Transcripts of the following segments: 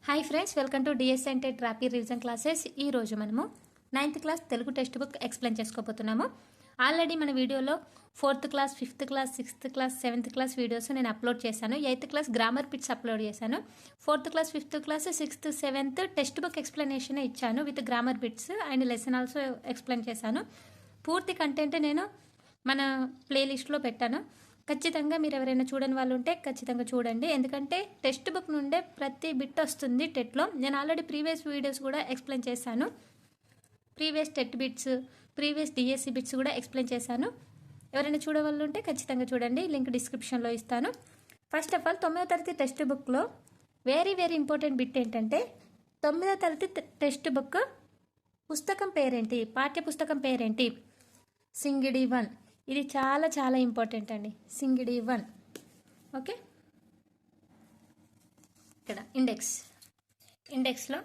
Hi friends, welcome to D S N TET rapid revision classes. ఈ రోజు మనము 9th class Telugu text book explain చేసుకోబోతున్నాము. Already మన వీడియోలో 4th class, 5th class, 6th class, 7th class videos నేను upload చేశాను. 8th class grammar bits upload చేశాను. 4th class, 5th class, 6th, 7th text book explanation ఇచ్చాను with grammar bits and lesson also explain చేశాను. పూర్తి content నేను మన ప్లేలిస్ట్లో పెట్టాను. ఖచ్చితంగా మీరు ఎవరైనా చూడని వాళ్ళు ఉంటే ఖచ్చితంగా చూడండి, ఎందుకంటే టెక్స్ట్ బుక్ నుండే ప్రతి బిట్ వస్తుంది టెట్లో. నేను ఆల్రెడీ ప్రీవియస్ వీడియోస్ కూడా ఎక్స్ప్లెయిన్ చేశాను. Previous TET bits, previous DSC bits కూడా ఎక్స్ప్లెయిన్ చేశాను. ఎవరైనా చూడవాళ్ళు ఉంటే ఖచ్చితంగా చూడండి, లింక్ డిస్క్రిప్షన్లో ఇస్తాను. ఫస్ట్ ఆఫ్ ఆల్ 9వ తరగతి టెక్స్ట్ బుక్లో వెరీ ఇంపార్టెంట్ బిట్ ఏంటంటే 9వ తరగతి టెక్స్ట్ బుక్ పుస్తకం పేరేంటి, పాఠ్య పుస్తకం పేరేంటి? సింగిడి 1. ఇది చాలా ఇంపార్టెంట్ అండి, సింగిడి 1. ఓకే, ఇక్కడ ఇండెక్స్లో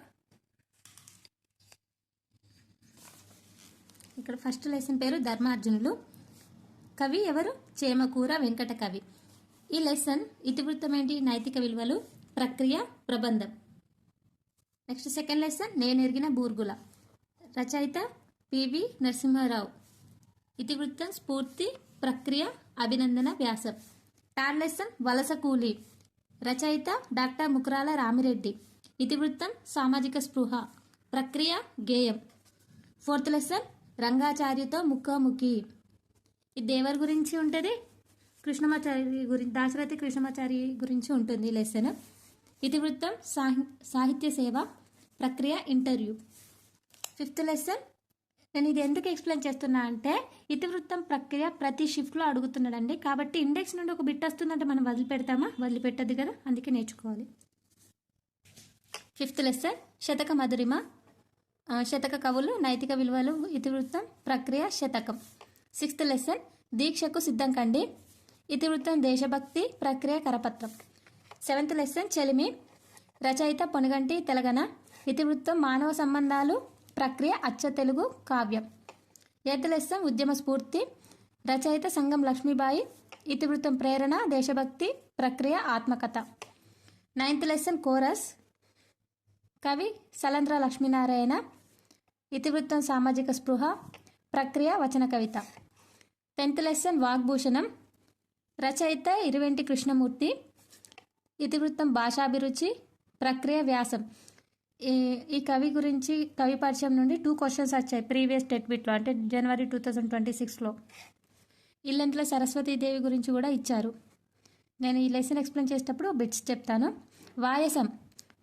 ఇక్కడ ఫస్ట్ లెసన్ పేరు ధర్మార్జునులు. కవి ఎవరు? చేమకూర వెంకట కవి. ఈ లెసన్ ఇతివృత్తం ఏంటి? నైతిక విలువలు, ప్రక్రియ, ప్రబంధం. Next second lesson నేనెరిగిన Burgula. రచయిత పివి నరసింహారావు. ఇతివృత్తం స్ఫూర్తి, ప్రక్రియ, అభినందన, వ్యాసం. థర్డ్ లెసన్ వలస కూలీ. రచయిత డాక్టర్ ముకురాల రామిరెడ్డి. ఇతివృత్తం సామాజిక స్పృహ, ప్రక్రియ, గేయం. ఫోర్త్ లెసన్ రంగాచార్యతో ముఖాముఖి. ఇది ఎవరి గురించి ఉంటుంది? కృష్ణమాచారి గురించి, దాశరథి కృష్ణమాచారి గురించి ఉంటుంది ఈ లెసన్. ఇతివృత్తం సాహిత్య సేవ, ప్రక్రియ, ఇంటర్వ్యూ. ఫిఫ్త్ లెసన్ నేను ఇది ఎందుకు ఎక్స్ప్లెయిన్ చేస్తున్నా అంటే ఇతివృత్తం ప్రక్రియ ప్రతి షిఫ్ట్లో అడుగుతున్నాడండి. కాబట్టి ఇండెక్స్ నుండి ఒక బిట్ వస్తుందంటే మనం వదిలిపెడతామా? వదిలిపెట్టద్దు కదా, అందుకే నేర్చుకోవాలి. ఫిఫ్త్ లెసన్ శతక మధురిమ, శతక కవులు, నైతిక విలువలు, ఇతివృత్తం, ప్రక్రియ, శతకం. సిక్స్త్ లెసన్ దీక్షకు సిద్ధం కండి. ఇతివృత్తం దేశభక్తి, ప్రక్రియ, కరపత్రం. సెవెంత్ లెసన్ చెలిమి. రచయిత పొనుగంటి తెలగన. ఇతివృత్తం మానవ సంబంధాలు, ప్రక్రియ, అచ్చ తెలుగు, కావ్యం. ఎయిత్ లెసన్ ఉద్యమ స్ఫూర్తి. రచయిత సంగం లక్ష్మీబాయి. ఇతివృత్తం ప్రేరణ, దేశభక్తి, ప్రక్రియ, ఆత్మకథ. Ninth lesson chorus. కవి సలంద్ర లక్ష్మీనారాయణ. ఇతివృత్తం సామాజిక స్పృహ, ప్రక్రియ, వచన కవిత. 10th lesson వాగ్భూషణం. రచయిత ఇరువెంటి కృష్ణమూర్తి. ఇతివృత్తం భాషాభిరుచి, ప్రక్రియ, వ్యాసం. ఈ కవి గురించి కవి పరిచయం నుండి 2 క్వశ్చన్స్ వచ్చాయి ప్రీవియస్ టెట్ బిట్లో, అంటే జనవరి 2026లో. ఇల్లెంట్ల సరస్వతీదేవి గురించి కూడా ఇచ్చారు. నేను ఈ లెసన్ ఎక్స్ప్లెయిన్ చేసేటప్పుడు బిట్స్ చెప్తాను. వాయసం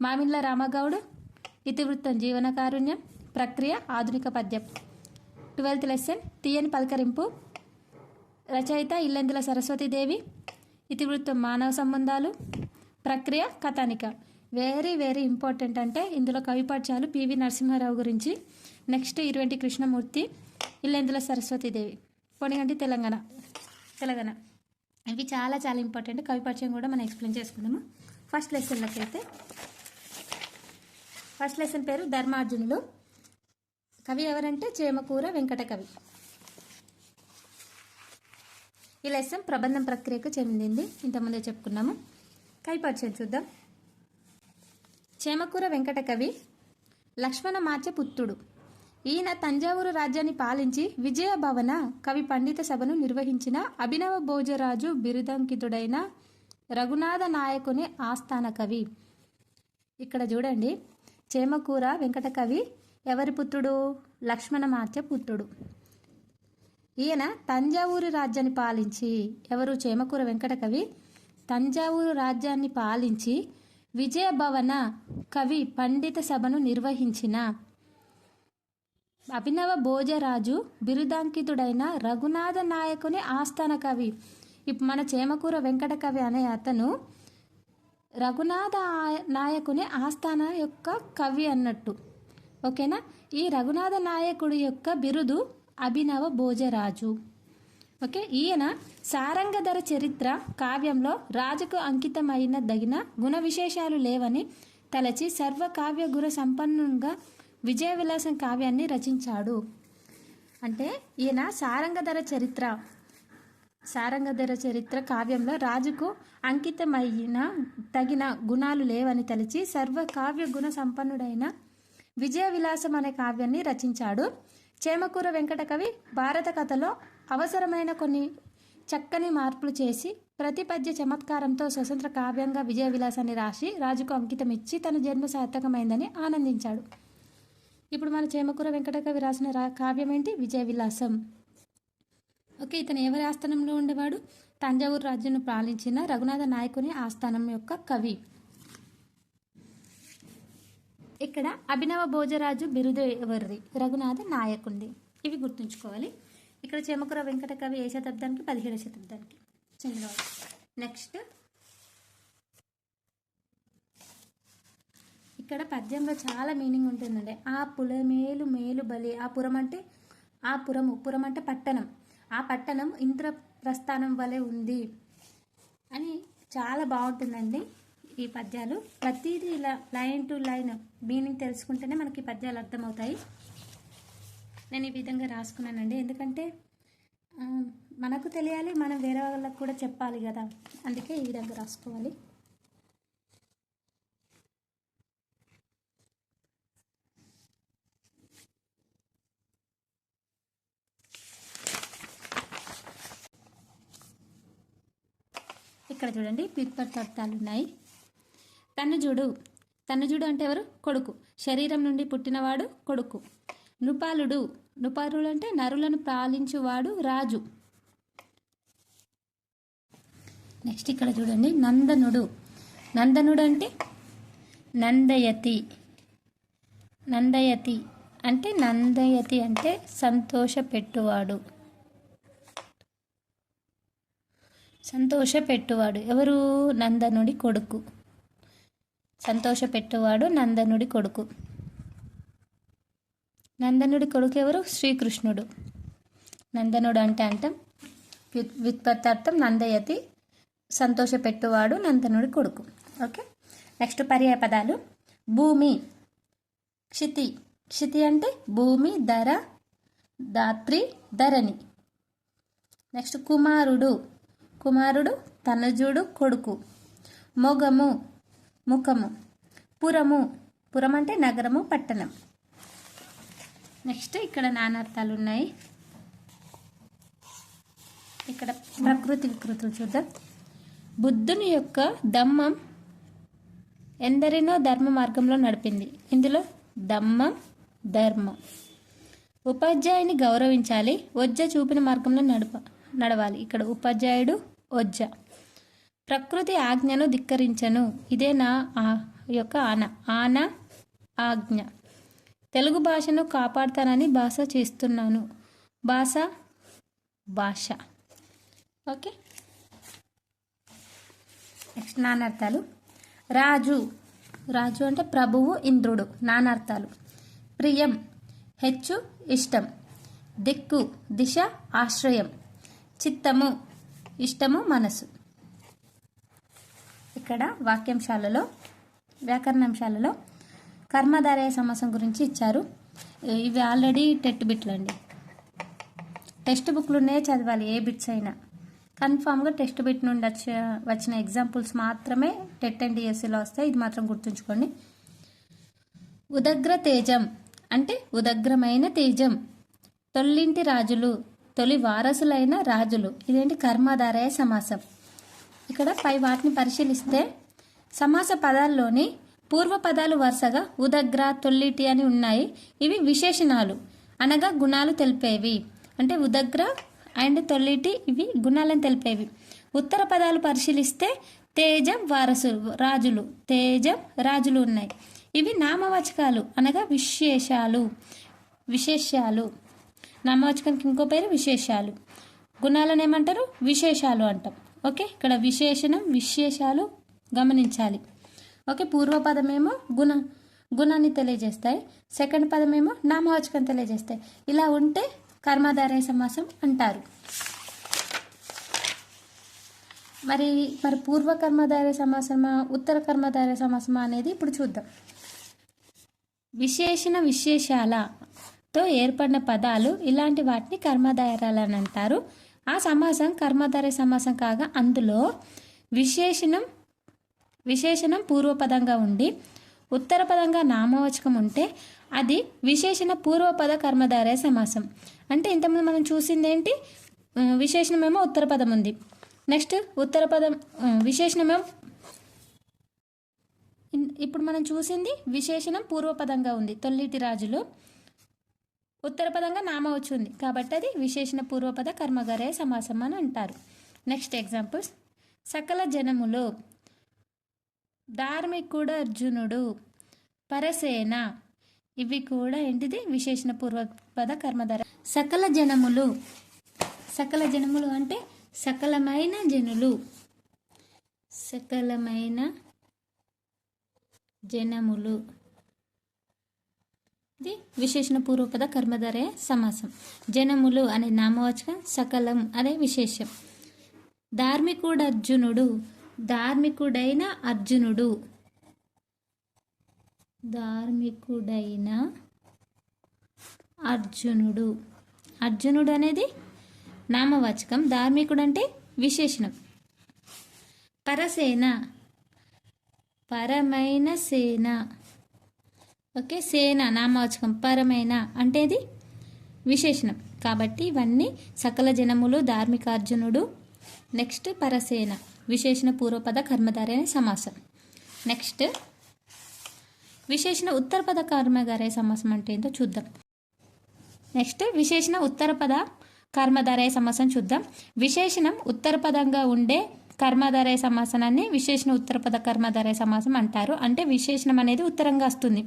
మామిళ్ళ రామగౌడ్. ఇతివృత్తం జీవన కారుణ్యం, ప్రక్రియ, ఆధునిక పద్యం. 12th లెసన్ తీయని పలకరింపు. రచయిత ఇల్లెందుల సరస్వతీదేవి. ఇతివృత్తం మానవ సంబంధాలు, ప్రక్రియ, కథానిక. Very important. అంటే ఇందులో కవి పరిచయాలు పివి నరసింహారావు గురించి, నెక్స్ట్ ఇరువెంటి కృష్ణమూర్తి, ఇల్లెందుల సరస్వతీదేవి, పొనిగంటి తెలంగాణ. ఇవి చాలా ఇంపార్టెంట్. కవి పరిచయం కూడా మనం ఎక్స్ప్లెయిన్ చేసుకున్నాము. ఫస్ట్ లెసన్లోకి అయితే ఫస్ట్ లెసన్ పేరు ధర్మార్జునులు. కవి ఎవరంటే చేమకూర వెంకట కవి. ఈ లెసన్ ప్రబంధం ప్రక్రియకు చెందింది, ఇంతకుముందే చెప్పుకున్నాము. కవి పరిచయం చూద్దాం. చేమకూర వెంకట కవి లక్ష్మణ మార్చె పుత్రుడు. ఈయన తంజావూరు రాజ్యాన్ని పాలించి విజయభవన కవి పండిత సభను నిర్వహించిన అభినవ భోజరాజు బిరుదాంకితుడైన రఘునాథ నాయకుని ఆస్థాన కవి. ఇక్కడ చూడండి, చేమకూర వెంకట కవి ఎవరి పుత్రుడు? లక్ష్మణ మార్చె పుత్రుడు. ఈయన తంజావూరు రాజ్యాన్ని పాలించి, ఎవరు? చేమకూర వెంకట కవి తంజావూరు రాజ్యాన్ని పాలించి విజయభవన కవి పండిత సభను నిర్వహించిన అభినవ భోజరాజు బిరుదాంకితుడైన రఘునాథ నాయకుని ఆస్థాన కవి. ఇప్పుడు మన చేమకూర వెంకట కవి అనే అతను రఘునాథ నాయకుని ఆస్థాన యొక్క కవి అన్నట్టు, ఓకేనా? ఈ రఘునాథ నాయకుడి యొక్క బిరుదు అభినవ భోజరాజు. ఓకే, ఈయన సారంగధర చరిత్ర కావ్యంలో రాజుకు అంకితమైన దగిన గుణ విశేషాలు లేవని తలచి సర్వకావ్య గుణ సంపన్నంగా విజయ విలాసం కావ్యాన్ని రచించాడు. అంటే ఈయన సారంగధర చరిత్ర సారంగధర చరిత్ర కావ్యంలో రాజుకు అంకితమైన తగిన గుణాలు లేవని తలిచి సర్వ కావ్య గుణ సంపన్నుడైన విజయ విలాసం అనే కావ్యాన్ని రచించాడు. చేమకూర వెంకట కవి భారత కథలో అవసరమైన కొన్ని చక్కని మార్పులు చేసి ప్రతి పద్య చమత్కారంతో స్వతంత్ర కావ్యంగా విజయ విలాసాన్ని రాసి రాజుకు అంకితం ఇచ్చి తన జన్మ సార్థకమైందని ఆనందించాడు. ఇప్పుడు మన చేమకూర వెంకట కవి రాసిన కావ్యం ఏంటి? విజయ విలాసం. ఓకే, ఇతను ఎవరి ఆస్థానంలో ఉండేవాడు? తంజావూరు రాజ్యాన్ని పాలించిన రఘునాథ నాయకుని ఆస్థానం యొక్క కవి. ఇక్కడ అభినవ భోజరాజు బిరుదు ఎవరిది? రఘునాథ నాయకుంది. ఇవి గుర్తుంచుకోవాలి. ఇక్కడ చేమకూర వెంకట కవి ఏ శతాబ్దానికి? 17వ శతాబ్దానికి చెందినవాడు. నెక్స్ట్ ఇక్కడ పద్యంలో చాలా మీనింగ్ ఉంటుందండి. ఆ పులమేలు మేలు బలి. ఆ పురం అంటే ఆ పురం అంటే పట్టణం. ఆ పట్టణం ఇంద్రప్రస్థానం వలె ఉంది అని చాలా బాగుంటుందండి ఈ పద్యాలు. ప్రతిదీ ఇలా లైన్ టు లైన్ మీనింగ్ తెలుసుకుంటేనే మనకి ఈ పద్యాలు అర్థమవుతాయి. నేను ఈ విధంగా రాసుకున్నానండి, ఎందుకంటే మనకు తెలియాలి, మనం వేరే వాళ్ళకు కూడా చెప్పాలి కదా, అందుకే ఈ విధంగా రాసుకోవాలి. ఇక్కడ చూడండి పిత్పర్థాలు ఉన్నాయి. తనుజుడు అంటే ఎవరు? కొడుకు. శరీరం నుండి పుట్టినవాడు కొడుకు. నృపాలుడు అంటే నరులను పాలించువాడు రాజు. నెక్స్ట్ ఇక్కడ చూడండి నందనుడు అంటే నందయతి అంటే సంతోషపెట్టువాడు. ఎవరు? నందనుడి కొడుకు. సంతోషపెట్టువాడు నందనుడి కొడుకు. నందనుడి కొడుకు ఎవరు? శ్రీకృష్ణుడు. నందనుడు అంటే వ్యుత్పత్తార్థం నందయతి, సంతోషపెట్టువాడు నందనుడి కొడుకు. ఓకే, నెక్స్ట్ పర్యాయ పదాలు. భూమి, క్షితి అంటే భూమి, ధర, ధాత్రి, ధరణి. నెక్స్ట్ కుమారుడు తనజుడు కొడుకు. ముఖము. పురం అంటే నగరము, పట్టణం. నెక్స్ట్ ఇక్కడ నానార్థాలు ఉన్నాయి. ఇక్కడ ప్రకృతి వికృతులు చూద్దాం. బుద్ధుని యొక్క దమ్మం ఎందరినో ధర్మ మార్గంలో నడిపింది. ఇందులో దమ్మం ధర్మం. ఉపాధ్యాయుని గౌరవించాలి, ఒజ్జ చూపిన మార్గంలో నడవాలి. ఇక్కడ ఉపాధ్యాయుడు ఒజ్జ. ప్రకృతి ఆజ్ఞను ధిక్కరించను, ఇదే నా యొక్క ఆన ఆజ్ఞ. తెలుగు భాషను కాపాడుతానని చేస్తున్నాను. భాష. Okay, next నానార్థాలు. రాజు అంటే ప్రభువు, ఇంద్రుడు. నానార్థాలు. ప్రియం హెచ్చు, ఇష్టం. దిక్కు, దిశ, ఆశ్రయం. చిత్తము, ఇష్టము, మనసు. ఇక్కడ వ్యాకరణంశాలలో కర్మధారయ సమాసం గురించి ఇచ్చారు. ఇవి ఆల్రెడీ టెట్ బిట్లు అండి. టెక్స్ట్ బుక్లునే చదవాలి, ఏ బిట్స్ అయినా. కన్ఫామ్గా టెక్స్ట్ బిట్ నుండి వచ్చిన ఎగ్జాంపుల్స్ మాత్రమే టెట్ అండ్ డిఎస్సిలో వస్తాయి, ఇది మాత్రం గుర్తుంచుకోండి. ఉదగ్ర తేజం అంటే ఉదగ్రమైన తేజం. తొల్లింటి రాజులు, తొలి వారసులైన రాజులు. ఇదేంటి? కర్మధారయ సమాసం. ఇక్కడ పై వాటిని పరిశీలిస్తే సమాస పదాల్లోని పూర్వ పదాలు వరుసగా ఉదగ్ర, తొల్లిటి అని ఉన్నాయి. ఇవి విశేషణాలు అనగా గుణాలు తెలిపేవి. అంటే ఉదగ్ర అండ్ తొల్లిటి ఇవి గుణాలను తెలిపేవి. ఉత్తర పదాలు పరిశీలిస్తే తేజం రాజులు ఉన్నాయి. ఇవి నామవాచకాలు అనగా విశేషాలు. నామవాచకానికి ఇంకో పేరు విశేషాలు. గుణాలను ఏమంటారు? విశేషాలు అంటాం. ఓకే, ఇక్కడ విశేషాలు గమనించాలి. ఓకే, పూర్వపదమేమో గుణాన్ని తెలియజేస్తాయి, సెకండ్ పదమేమో నామవాచకం తెలియజేస్తాయి. ఇలా ఉంటే కర్మధారయ సమాసం అంటారు. మరి పూర్వ కర్మధారయ సమాసమా, ఉత్తర కర్మధారయ సమాసమా అనేది ఇప్పుడు చూద్దాం. విశేషాలతో ఏర్పడిన పదాలు ఇలాంటి వాటిని కర్మధారయాలని అంటారు. ఆ సమాసం కర్మధారయ సమాసం కాగా అందులో విశేషణం పూర్వపదంగా ఉండి ఉత్తర పదంగా నామవాచకం ఉంటే అది విశేషణ పూర్వపద కర్మధారయ సమాసం. అంటే ఇంతకుముందు మనం చూసింది ఏంటి, విశేషణమేమో ఉత్తర పదం ఉంది, నెక్స్ట్ ఉత్తర పదం విశేషణమేమో ఇప్పుడు మనం చూసింది విశేషణం పూర్వపదంగా ఉంది, తొల్లిటి రాజులు. ఉత్తర పదంగా నామ వచ్చింది కాబట్టి అది విశేషణ పూర్వపద కర్మధారయ సమాసం అని అంటారు. నెక్స్ట్ ఎగ్జాంపుల్స్: సకల జనములు, ధార్మికుడు అర్జునుడు, పరసేన, ఇవి కూడా ఏంటిది విశేషణ పూర్వపద కర్మధారయ. సకల జనములు అంటే సకలమైన జనులు, సకలమైన జనములు, ఇది విశేషణ పూర్వపద కర్మధారయ సమాసం. జనములు అనే నామవాచకం, సకలం అనే విశేషం. ధార్మికుడు అర్జునుడు, ధార్మికుడైన అర్జునుడు, ధార్మికుడైన అర్జునుడు, అర్జునుడు అనేది నామవాచకం, ధార్మికుడు అంటే విశేషణం. పరసేన, పరమైన సేన, ఓకే, సేన నామవాచకం, పరమైన అంటే ఇది విశేషణం. కాబట్టి ఇవన్నీ సకల జనములు, ధార్మిక అర్జునుడు, నెక్స్ట్ పరసేన, విశేషణ పూర్వపద కర్మధారయ సమాసం. నెక్స్ట్ విశేషణ ఉత్తరపద కర్మధారయ సమాసం అంటే ఏంటో చూద్దాం. నెక్స్ట్ విశేషణ ఉత్తరపద కర్మధారయ సమాసం చూద్దాం. విశేషణం ఉత్తరపదంగా ఉండే కర్మధారయ సమాసాన్ని విశేషణ ఉత్తరపద కర్మధారయ సమాసం అంటారు. అంటే విశేషణం అనేది ఉత్తరంగా వస్తుంది,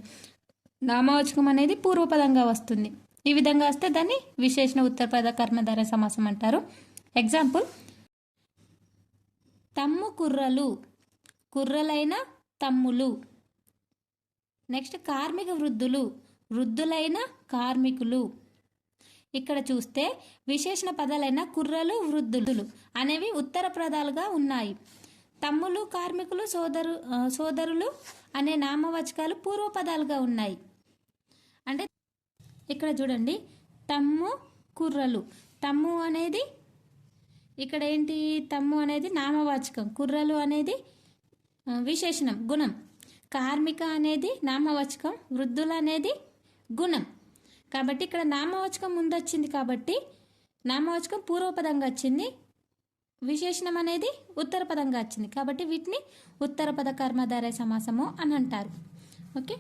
నామవాచకం అనేది పూర్వపదంగా వస్తుంది. ఈ విధంగా వస్తే దాన్ని విశేషణ ఉత్తరపద కర్మధారయ సమాసం అంటారు. ఎగ్జాంపుల్: తమ్ము కుర్రలు, కుర్రలైన తమ్ములు. నెక్స్ట్ కార్మిక వృద్ధులు, వృద్ధులైన కార్మికులు. ఇక్కడ చూస్తే విశేషణ పదాలైన కుర్రలు, వృద్ధులు అనేవి ఉత్తర పదాలుగా ఉన్నాయి. తమ్ములు, కార్మికులు, సోదరులు అనే నామవాచకాలు పూర్వపదాలుగా ఉన్నాయి. అంటే ఇక్కడ చూడండి, తమ్ము, కుర్రలు. తమ్ము అనేది ఇక్కడ ఏంటి, తమ్ము అనేది నామవాచకం, కుర్రలు అనేది విశేషణం, గుణం. కార్మిక అనేది నామవాచకం, వృద్ధులు అనేది గుణం. కాబట్టి ఇక్కడ నామవాచకం ముందు వచ్చింది కాబట్టి నామవాచకం పూర్వపదంగా వచ్చింది, విశేషణం అనేది ఉత్తర పదంగా వచ్చింది కాబట్టి వీటిని ఉత్తరపద కర్మధారయ సమాసము అని అంటారు. ఓకే,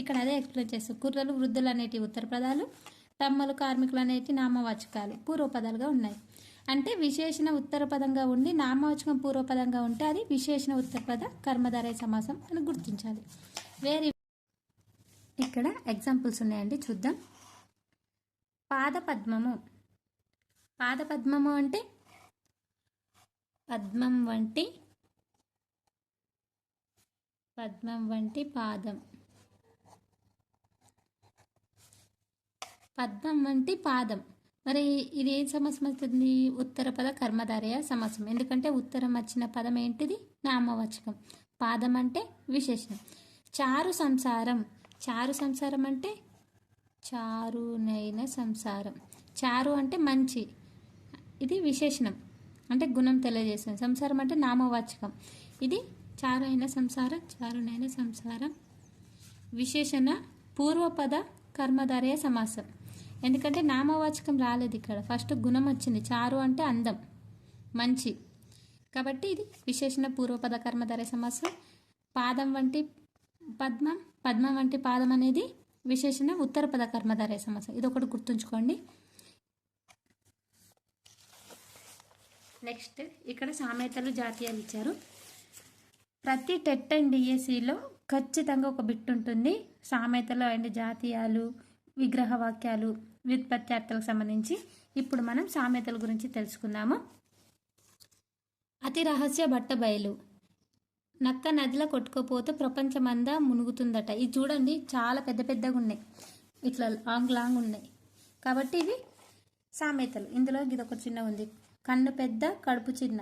ఇక్కడ అదే ఎక్స్ప్లెయిన్ చేస్తాం. కుర్రలు, వృద్ధులు అనేటి ఉత్తర పదాలు, తమ్ములు, కార్మికులు అనేటి నామవాచకాలు పూర్వపదాలుగా ఉన్నాయి. అంటే విశేషణ ఉత్తర పదంగా ఉండి నామవాచకం పూర్వపదంగా ఉంటే అది విశేషణ ఉత్తరపద కర్మధారయ సమాసం అని గుర్తించాలి. ఇక్కడ ఎగ్జాంపుల్స్ ఉన్నాయండి, చూద్దాం. పాదపద్మము, పాదపద్మము అంటే పద్మం వంటి పాదం, పద్మం వంటి పాదం. మరి ఇది ఏం సమాసం అవుతుంది, ఉత్తరపద కర్మధారయ సమాసం. ఎందుకంటే ఉత్తరం వచ్చిన పదం ఏంటిది, నామవాచకం. పాదం అంటే విశేషణం. చారు సంసారం, చారు సంసారం అంటే చారునైన సంసారం. చారు అంటే మంచి, ఇది విశేషణం అంటే గుణం తెలియజేస్తుంది. సంసారం అంటే నామవాచకం, ఇది చారు అయిన సంసారం, చారునైన సంసారం. విశేషణ పూర్వపద కర్మధారయ సమాసం. ఎందుకంటే నామవాచకం రాలేదు ఇక్కడ, ఫస్ట్ గుణం వచ్చింది. చారు అంటే అందం, మంచి, కాబట్టి ఇది విశేషణ పూర్వపద కర్మధారయ సమాసం. పాదం వంటి పద్మం, పద్మం వంటి పాదం అనేది విశేషణ ఉత్తరపద కర్మధారయ సమాసం. ఇది ఒకటి గుర్తుంచుకోండి. నెక్స్ట్ ఇక్కడ సామెతలు, జాతీయాలు ఇచ్చారు. ప్రతి టెట్ అండ్ డిఎస్సిలో ఖచ్చితంగా ఒక బిట్ ఉంటుంది, సామెతలు అండ్ జాతీయాలు, విగ్రహ వాక్యాలు, వ్యుత్పత్త్యార్థాలకు సంబంధించి. ఇప్పుడు మనం సామెతల గురించి తెలుసుకుందాము. అతి రహస్య బట్టబయలు, నక్క నదిలో కొట్టుకోపోతే ప్రపంచమంతా మునుగుతుందట. ఇది చూడండి, చాలా పెద్ద పెద్దగా ఉన్నాయి, ఇట్లా లాంగ్ ఉన్నాయి. కాబట్టి ఇవి సామెతలు. ఇందులో ఇది ఒక చిన్న ఉంది, కన్ను పెద్ద కడుపు చిన్న.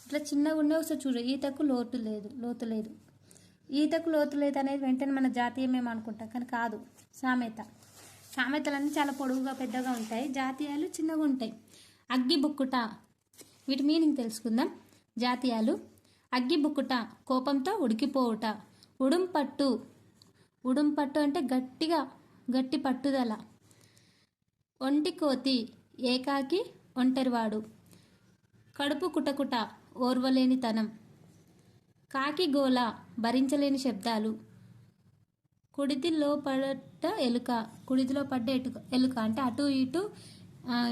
ఇట్లా చిన్నగా ఉండే ఒకసారి చూడు, ఈతకు లోతు లేదు. ఈతకు లోతు లేదు అనేది వెంటనే మన జాతీయమేమో అనుకుంటాం, కానీ కాదు, సామెత. సామెతలన్నీ చాలా పొడవుగా పెద్దగా ఉంటాయి, జాతీయాలు చిన్నగా ఉంటాయి. అగ్గిబుక్కుట, వీటి మీనింగ్ తెలుసుకుందాం. జాతీయాలు: అగ్గిబుక్కుట కోపంతో ఉడికిపోవుట. ఉడుంపట్టు, ఉడుంపట్టు అంటే గట్టి పట్టుదల. ఒంటికోతి, ఏకాకి, ఒంటరివాడు. కడుపు కుటకుట, ఓర్వలేనితనం. కాకిగోల, భరించలేని శబ్దాలు. కుడితిలో పడ్డ ఎలుక, కుడితిలో పడ్డ ఎలుక అంటే అటు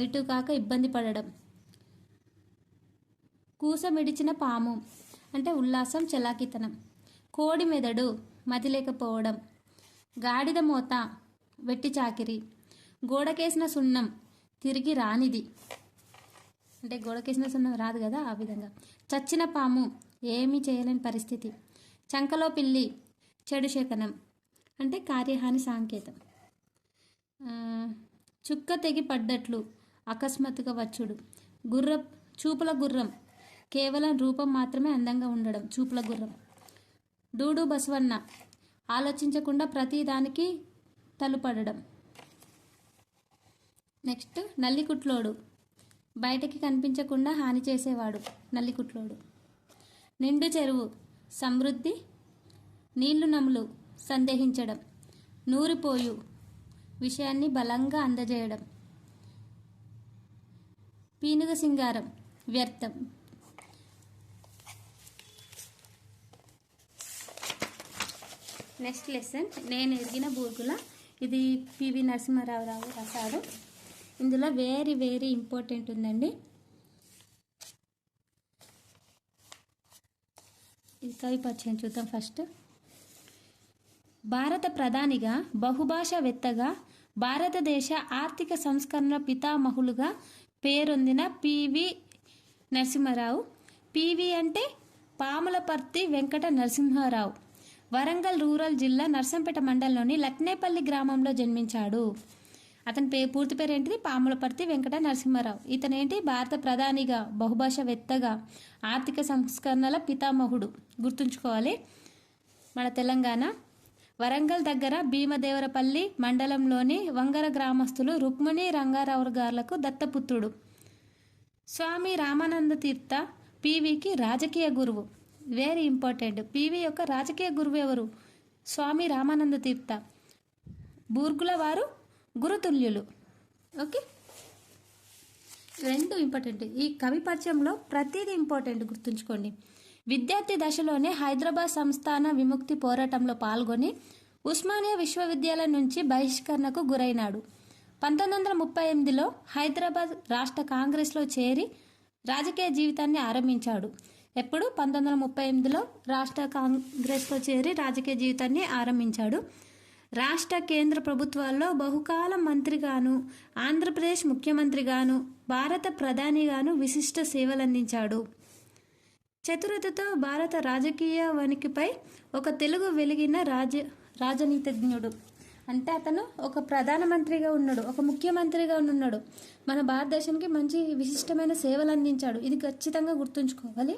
ఇటు కాక ఇబ్బంది పడడం. కూసమిడిచిన పాము అంటే ఉల్లాసం, చలాకితనం. కోడి మెదడు, మతి లేకపోవడం. గాడిద మోత, వెట్టి చాకిరి. గోడకేసిన సున్నం, తిరిగి రానిది అంటే గోడకేసిన సున్నం రాదు కదా, ఆ విధంగా. చచ్చిన పాము, ఏమీ చేయలేని పరిస్థితి. చంకలో పిల్లి, చెడు శకనం అంటే కార్యహాని సంకేతం. చుక్క తెగి పడ్డట్లు, అకస్మాత్తుగా వచ్చుడు. చూపుల గుర్రం, కేవలం రూపం మాత్రమే అందంగా ఉండడం, చూపుల గుర్రం. డూడు బసవన్న, ఆలోచించకుండా ప్రతిదానికి తలుపడడం. నెక్స్ట్ నల్లికుట్లోడు, బయటకి కనిపించకుండా హాని చేసేవాడు, నల్లికుట్లోడు. నిండు చెరువు, సమృద్ధి. నీళ్లు నములు, సందేహించడం. నూరిపోయు, విషయాన్ని బలంగా అందజేయడం. పీనుగ సింగారం, వ్యర్థం. నెక్స్ట్ లెసన్ నేను ఎరిగిన బూర్గుల. ఇది పివి నరసింహారావు రాశాడు. ఇందులో వెరీ వెరీ ఇంపార్టెంట్ ఉందండి. ఇది కవి పరిచయం చూద్దాం ఫస్ట్. భారత ప్రధానిగా, బహుభాషావేత్తగా, భారతదేశ ఆర్థిక సంస్కరణ పితామహులుగా పేరొందిన పివి నరసింహారావు. పివి అంటే పాములపర్తి వెంకట నరసింహారావు. వరంగల్ రూరల్ జిల్లా నర్సంపేట మండలంలోని లక్నేపల్లి గ్రామంలో జన్మించాడు. అతని పూర్తి పేరు ఏంటిది? పాములపర్తి వెంకట నరసింహారావు. ఇతనేంటి? భారత ప్రధానిగా, బహుభాషావేత్తగా, ఆర్థిక సంస్కరణల పితామహుడు. గుర్తుంచుకోవాలి. మన తెలంగాణ వరంగల్ దగ్గర భీమదేవరపల్లి మండలంలోని వంగర గ్రామస్తులు రుక్మిణి రంగారావు గారులకు దత్తపుత్రుడు. స్వామి రామానంద తీర్థ పివికి రాజకీయ గురువు. Very important. పివి యొక్క రాజకీయ గురువు ఎవరు? స్వామి రామానంద తీర్థ. బూర్గుల వారు గురుతుల్యులు. ఓకే, రెండు ఇంపార్టెంట్. ఈ కవి పరిచయంలో ప్రతిదీ ఇంపార్టెంట్, గుర్తుంచుకోండి. విద్యార్థి దశలోనే హైదరాబాద్ సంస్థాన విముక్తి పోరాటంలో పాల్గొని ఉస్మానియా విశ్వవిద్యాలయం నుంచి బహిష్కరణకు గురైనాడు. 1938లో హైదరాబాద్ రాష్ట్ర కాంగ్రెస్లో చేరి రాజకీయ జీవితాన్ని ఆరంభించాడు. ఎప్పుడు? 1938లో రాష్ట్ర కాంగ్రెస్లో చేరి రాజకీయ జీవితాన్ని ఆరంభించాడు. రాష్ట్ర కేంద్ర ప్రభుత్వాల్లో బహుకాలం మంత్రిగాను, ఆంధ్రప్రదేశ్ ముఖ్యమంత్రిగాను, భారత ప్రధానిగాను విశిష్ట సేవలందించాడు. చతురతతో భారత రాజకీయ వణికిపై ఒక తెలుగు వెలిగిన రాజనీతిజ్ఞుడు. అంటే అతను ఒక ప్రధానమంత్రిగా ఉన్నాడు, ఒక ముఖ్యమంత్రిగా ఉన్నాడు, మన భారతదేశానికి మంచి విశిష్టమైన సేవలు అందించాడు. ఇది ఖచ్చితంగా గుర్తుంచుకోవాలి.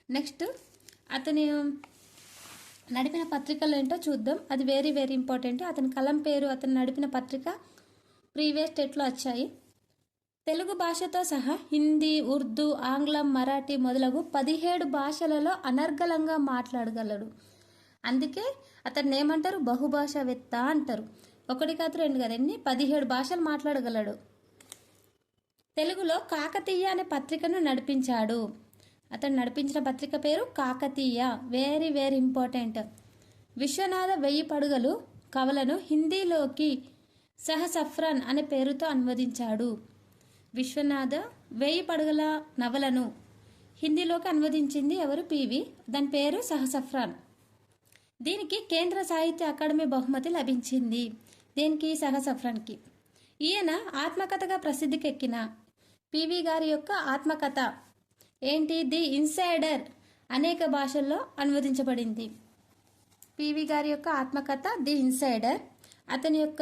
నెక్స్ట్ అతని నడిపిన పత్రికలు ఏంటో చూద్దాం. అది వెరీ వెరీ ఇంపార్టెంట్. అతని కలం పేరు, అతను నడిపిన పత్రిక ప్రీవియస్ స్టేట్లో వచ్చాయి. తెలుగు భాషతో సహా హిందీ, ఉర్దూ, ఆంగ్లం, మరాఠీ మొదలగు 17 భాషలలో అనర్గళంగా మాట్లాడగలడు. అందుకే అతన్ని ఏమంటారు? బహుభాషావేత్త అంటారు. ఒకటి కాదు, రెండు కాదు, 17 భాషలు మాట్లాడగలడు. తెలుగులో కాకతీయ అనే పత్రికను నడిపించాడు. అతను నడిపించిన పత్రిక పేరు Kakatiya. Very very important. Vishwanatha 1000 పడుగలు కవలను హిందీలోకి సహసఫ్రాన్ అనే పేరుతో అనువదించాడు. విశ్వనాథ 1000 పడుగల నవలను హిందీలోకి అనువదించింది ఎవరు? పివి. దాని పేరు సహసఫ్రాన్. దీనికి కేంద్ర సాహిత్య అకాడమీ బహుమతి లభించింది. దీనికి సహసఫ్రాన్కి. ఈయన ఆత్మకథగా ప్రసిద్ధికెక్కిన పివి గారి యొక్క ఆత్మకథ ఏంటి? ది ఇన్సైడర్ అనేక భాషల్లో అనువదించబడింది. పివి గారి యొక్క ఆత్మకథ ది ఇన్సైడర్. అతని యొక్క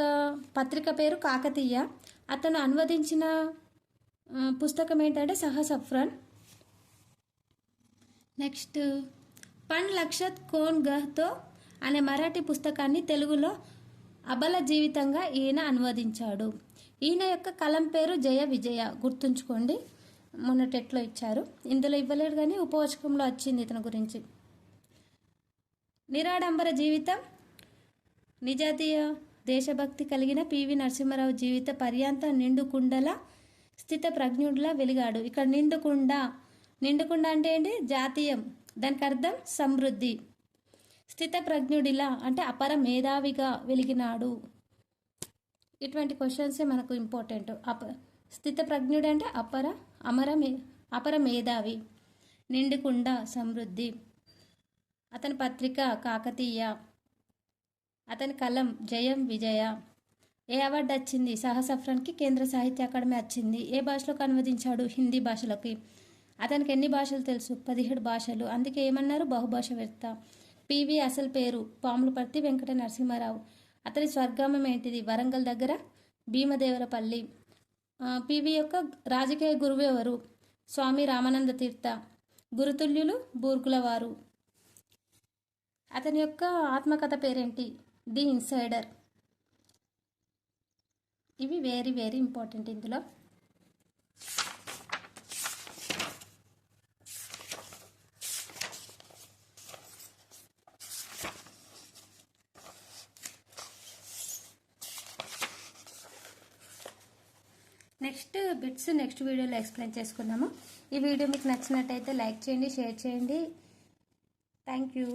పత్రిక పేరు కాకతీయ. అతను అనువదించిన పుస్తకం ఏంటంటే సహసఫ్రాన్. నెక్స్ట్ పన్ లక్షత్ కోన్ గహ్తో అనే మరాఠీ పుస్తకాన్ని తెలుగులో అబల జీవితంగా ఈయన అనువదించాడు. ఈయన యొక్క కలం పేరు జయ విజయ, గుర్తుంచుకోండి. మొన్న టెట్లో ఇచ్చారు, ఇందులో ఇవ్వలేడు కానీ ఉపవాచకంలో వచ్చింది ఇతని గురించి. నిరాడంబర జీవితం, నిజాతీయ దేశభక్తి కలిగిన పివి నరసింహారావు జీవిత పర్యాంత నిండుకుండల స్థిత ప్రజ్ఞుడిలా వెలిగాడు. ఇక్కడ నిండుకుండ అంటే ఏంటి? జాతీయం, దానికి అర్థం సమృద్ధి. స్థిత ప్రజ్ఞుడిలా అంటే అపర మేధావిగా వెలిగినాడు. ఇటువంటి క్వశ్చన్సే మనకు ఇంపార్టెంట్. స్థిత ప్రజ్ఞుడు అంటే అపర మేధావి. నిండుకుండ సమృద్ధి. అతని పత్రిక కాకతీయ. అతని కలం జయం విజయ. ఏ అవార్డు వచ్చింది? సహసఫ్రాన్కి కేంద్ర సాహిత్య అకాడమీ వచ్చింది. ఏ భాషలోకి అనువదించాడు? హిందీ భాషలోకి. అతనికి ఎన్ని భాషలు తెలుసు? 17 భాషలు. అందుకే ఏమన్నారు? బహుభాషావేత్త. పివి అసలు పేరు పాములపర్తి వెంకట నరసింహారావు. అతని స్వర్గామం ఏంటిది? వరంగల్ దగ్గర భీమదేవరపల్లి. పివి యొక్క రాజకీయ గురువు ఎవరు? స్వామి రామానంద తీర్థ. గురుతుల్యులు బూర్గులవారు. అతని యొక్క ఆత్మకథ పేరేంటి? The insider. ఇవి వెరీ వెరీ ఇంపార్టెంట్ ఇందులో. నెక్స్ట్ బిట్స్ నెక్స్ట్ వీడియోలో ఎక్స్ప్లెయిన్ చేసుకున్నాము. ఈ వీడియో మీకు నచ్చినట్టయితే లైక్ చేయండి, షేర్ చేయండి. Thank you.